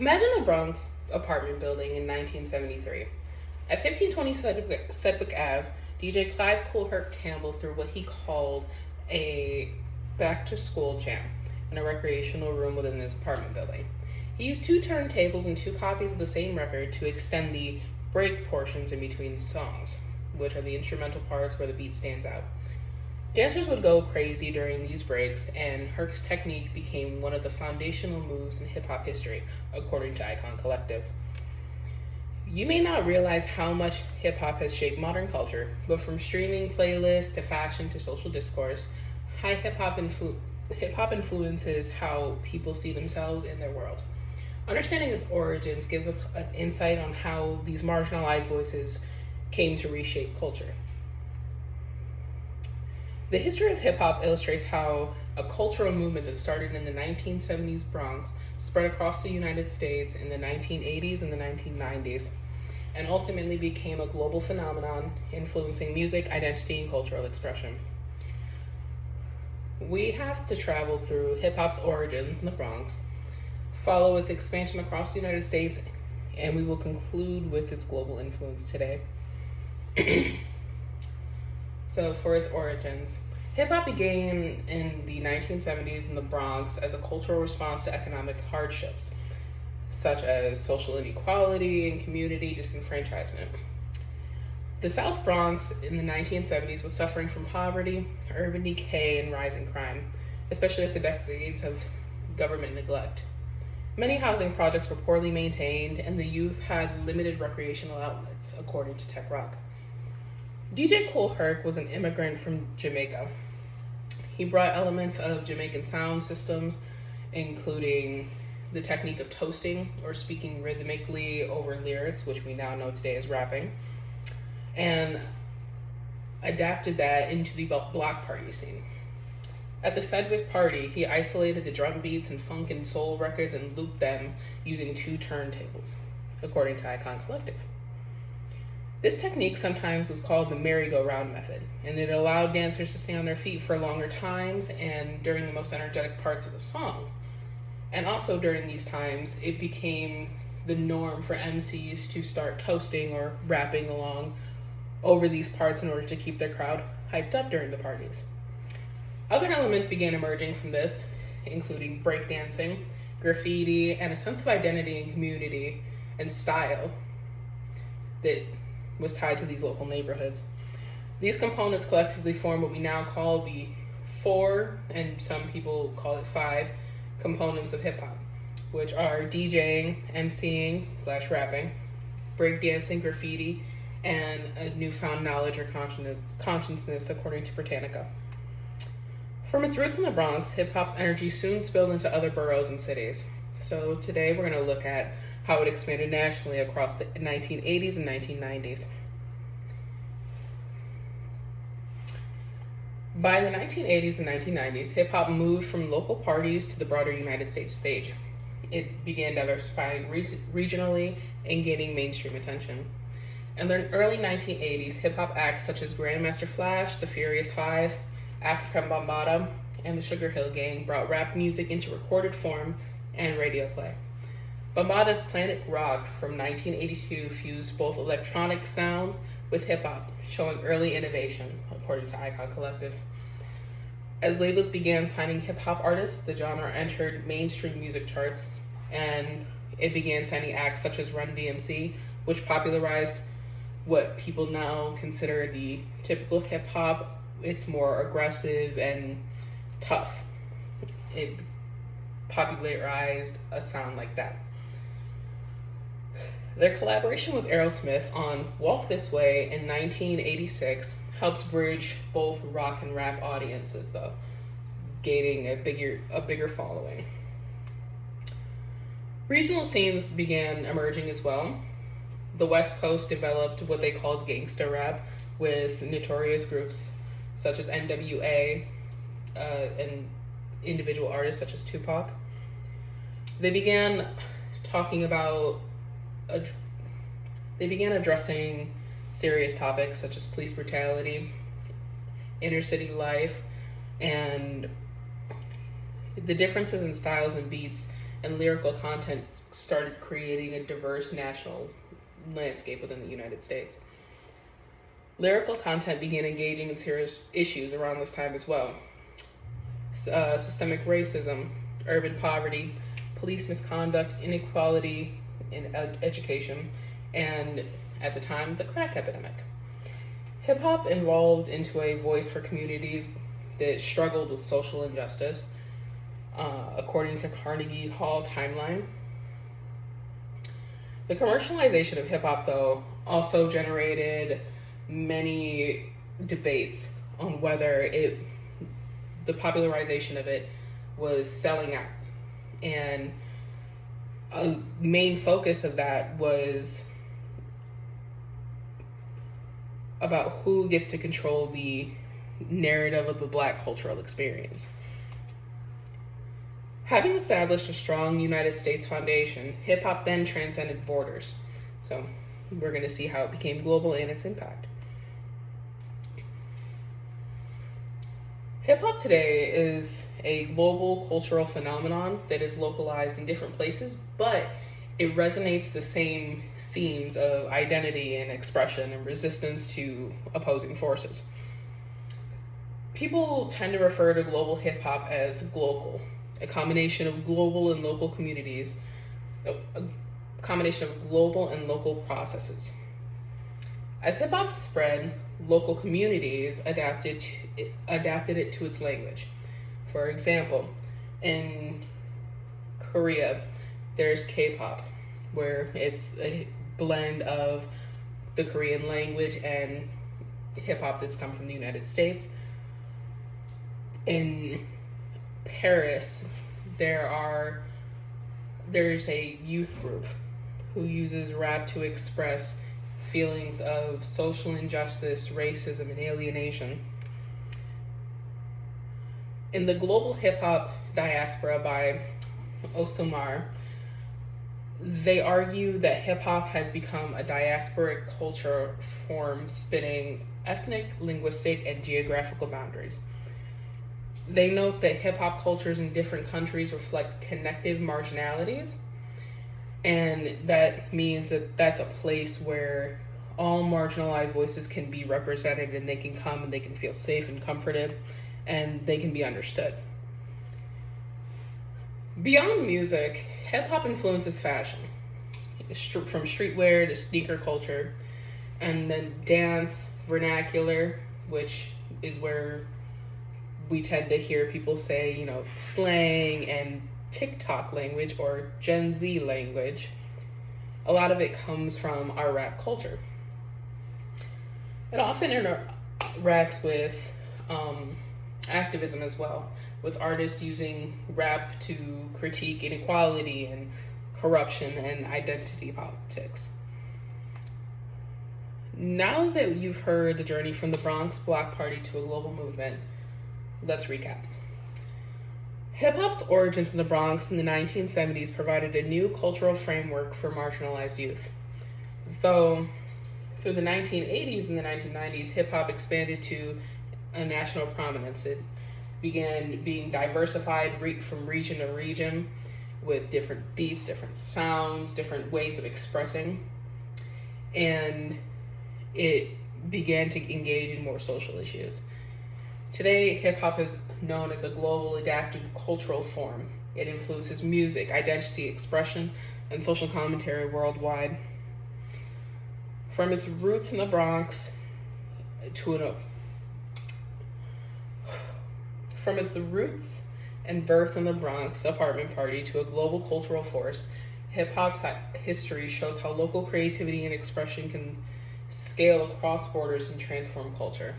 Imagine a Bronx apartment building in 1973. At 1520 Sedgwick Ave, DJ Clive Cool Herc Campbell threw what he called a back to school jam in a recreational room within his apartment building. He used two turntables and two copies of the same record to extend the break portions in between songs, which are the instrumental parts where the beat stands out. Dancers would go crazy during these breaks, and Herc's technique became one of the foundational moves in hip hop history, according to Icon Collective. You may not realize how much hip hop has shaped modern culture, but from streaming playlists to fashion to social discourse, hip hop influences how people see themselves in their world. Understanding its origins gives us an insight on how these marginalized voices came to reshape culture. The history of hip hop illustrates how a cultural movement that started in the 1970s Bronx spread across the United States in the 1980s and the 1990s, and ultimately became a global phenomenon influencing music, identity, and cultural expression. We have to travel through hip hop's origins in the Bronx, follow its expansion across the United States, and we will conclude with its global influence today. So, for its origins, hip hop began in the 1970s in the Bronx as a cultural response to economic hardships, such as social inequality and community disenfranchisement. The South Bronx in the 1970s was suffering from poverty, urban decay, and rising crime, especially after decades of government neglect. Many housing projects were poorly maintained, and the youth had limited recreational outlets, according to Tech Rock. DJ Kool Herc was an immigrant from Jamaica. He brought elements of Jamaican sound systems, including the technique of toasting or speaking rhythmically over lyrics, which we now know today as rapping, and adapted that into the block party scene. At the Sedgwick party, he isolated the drum beats and funk and soul records and looped them using two turntables, according to Icon Collective. This technique sometimes was called the merry-go-round method, and it allowed dancers to stay on their feet for longer times and during the most energetic parts of the songs. And also during these times, it became the norm for MCs to start toasting or rapping along over these parts in order to keep their crowd hyped up during the parties. Other elements began emerging from this, including breakdancing, graffiti, and a sense of identity and community and style that was tied to these local neighborhoods. These components collectively form what we now call the 4, and some people call it 5, components of hip hop, which are DJing, MCing/rapping, breakdancing, graffiti, and a newfound knowledge or consciousness, according to Britannica. From its roots in the Bronx, hip hop's energy soon spilled into other boroughs and cities. So today we're going to look at how it expanded nationally across the 1980s and 1990s. By the 1980s and 1990s, hip-hop moved from local parties to the broader United States stage. It began diversifying regionally and gaining mainstream attention. In the early 1980s, hip-hop acts such as Grandmaster Flash, the Furious Five, Afrika Bambaataa, and the Sugar Hill Gang brought rap music into recorded form and radio play. Bambaataa's Planet Rock from 1982 fused both electronic sounds with hip-hop, showing early innovation, according to Icon Collective. As labels began signing hip-hop artists, the genre entered mainstream music charts, and it began signing acts such as Run DMC, which popularized what people now consider the typical hip-hop. It's more aggressive and tough. It popularized a sound like that. Their collaboration with Aerosmith on Walk This Way in 1986 helped bridge both rock and rap audiences, though, gaining a bigger following. Regional scenes began emerging as well. The West Coast developed what they called gangsta rap with notorious groups such as NWA and individual artists such as Tupac. They began addressing serious topics such as police brutality, inner city life, and the differences in styles and beats and lyrical content started creating a diverse national landscape within the United States. Lyrical content began engaging in serious issues around this time as well. Systemic racism, urban poverty, police misconduct, inequality in education, and at the time, the crack epidemic. Hip hop evolved into a voice for communities that struggled with social injustice, according to Carnegie Hall Timeline. The commercialization of hip hop, though, also generated many debates on whether the popularization of it was selling out. And a main focus of that was about who gets to control the narrative of the Black cultural experience. Having established a strong United States foundation, hip hop then transcended borders. So we're going to see how it became global and its impact. Hip hop today is a global cultural phenomenon that is localized in different places, but it resonates the same themes of identity and expression and resistance to opposing forces. People tend to refer to global hip hop as global, a combination of global and local communities, a combination of global and local processes. As hip hop spread, local communities adapted it to its language. For example, in Korea, there's K-pop, where it's a blend of the Korean language and hip hop that's come from the United States. In Paris, there's a youth group who uses rap to express feelings of social injustice, racism, and alienation. In the Global Hip Hop Diaspora by Osumar, they argue that hip hop has become a diasporic culture form spanning ethnic, linguistic, and geographical boundaries. They note that hip hop cultures in different countries reflect connective marginalities, and that means that that's a place where all marginalized voices can be represented, and they can come and they can feel safe and comforted, and they can be understood. Beyond music, hip hop influences fashion, from streetwear to sneaker culture, and then dance, vernacular, which is where we tend to hear people say, slang and TikTok language or Gen Z language. A lot of it comes from our rap culture. It often interacts with activism as well, with artists using rap to critique inequality and corruption and identity politics. Now that you've heard the journey from the Bronx Block Party to a global movement, let's recap. Hip-hop's origins in the Bronx in the 1970s provided a new cultural framework for marginalized youth. Though, through the 1980s and the 1990s, hip-hop expanded to a national prominence. It began being diversified from region to region with different beats, different sounds, different ways of expressing. And it began to engage in more social issues. Today, hip-hop is known as a global adaptive cultural form. It influences music, identity, expression, and social commentary worldwide. From its roots in the Bronx From its roots and birth in the Bronx apartment party to a global cultural force, hip-hop's history shows how local creativity and expression can scale across borders and transform culture.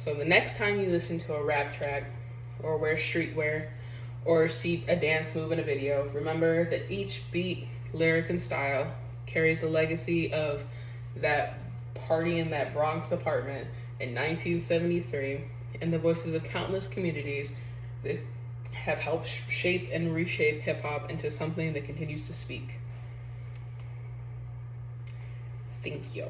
So the next time you listen to a rap track, or wear streetwear, or see a dance move in a video, remember that each beat, lyric, and style carries the legacy of that party in that Bronx apartment in 1973, and the voices of countless communities that have helped shape and reshape hip-hop into something that continues to speak. Thank you.